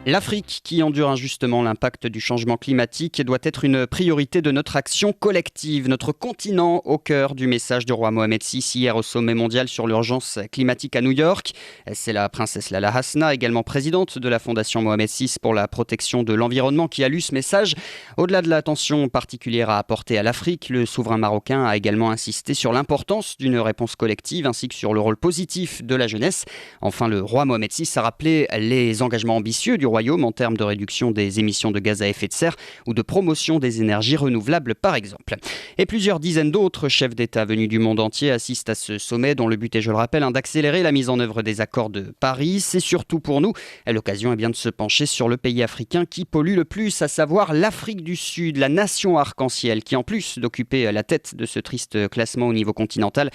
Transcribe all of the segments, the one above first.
L'Afrique, qui endure injustement l'impact du changement climatique, doit être une priorité de notre action collective. Notre continent au cœur du message du roi Mohamed VI hier au sommet mondial sur l'urgence climatique à New York. C'est la princesse Lala Hasna, également présidente de la Fondation Mohamed VI pour la protection de l'environnement, qui a lu ce message. Au-delà de l'attention particulière à apporter à l'Afrique, le souverain marocain a également insisté sur l'importance d'une réponse collective ainsi que sur le rôle positif de la jeunesse. Enfin, le roi Mohamed VI a rappelé les engagements ambitieux du royaume en termes de réduction des émissions de gaz à effet de serre ou de promotion des énergies renouvelables par exemple. Et plusieurs dizaines d'autres chefs d'État venus du monde entier assistent à ce sommet dont le but est, je le rappelle, d'accélérer la mise en œuvre des accords de Paris. C'est surtout pour nous l'occasion de se pencher sur le pays africain qui pollue le plus, à savoir l'Afrique du Sud, la nation arc-en-ciel qui, en plus d'occuper la tête de ce triste classement au niveau continental,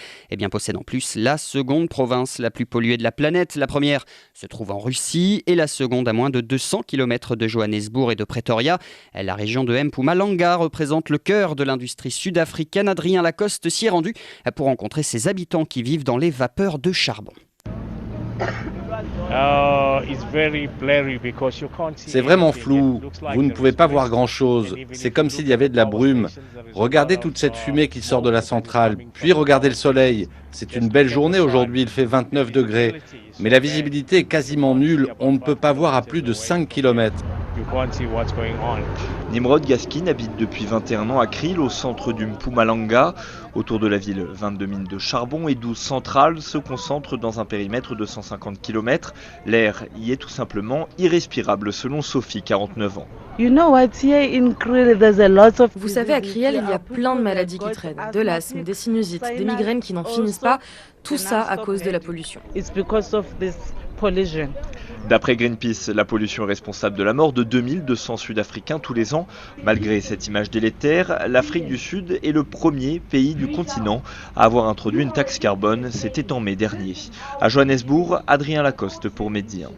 possède en plus la seconde province la plus polluée de la planète. La première se trouve en Russie et la seconde à moins de 200 km de Johannesburg et de Pretoria. La région de Mpumalanga représente le cœur de l'industrie sud-africaine. Adrien Lacoste s'y est rendu pour rencontrer ses habitants qui vivent dans les vapeurs de charbon. C'est vraiment flou, vous ne pouvez pas voir grand-chose, c'est comme s'il y avait de la brume. Regardez toute cette fumée qui sort de la centrale, puis regardez le soleil. C'est une belle journée aujourd'hui, il fait 29 degrés. Mais la visibilité est quasiment nulle, on ne peut pas voir à plus de 5 km. Nimrod Gaskin habite depuis 21 ans à Kriel, au centre du Mpumalanga. Autour de la ville, 22 mines de charbon et 12 centrales se concentrent dans un périmètre de 150 km. L'air y est tout simplement irrespirable, selon Sophie, 49 ans. Vous savez, à Kriel, il y a plein de maladies qui traînent. De l'asthme, des sinusites, des migraines qui n'en finissent pas. Tout ça à cause de la pollution. D'après Greenpeace, la pollution est responsable de la mort de 2200 Sud-Africains tous les ans. Malgré cette image délétère, l'Afrique du Sud est le premier pays du continent à avoir introduit une taxe carbone. C'était en mai dernier. À Johannesburg, Adrien Lacoste pour Média.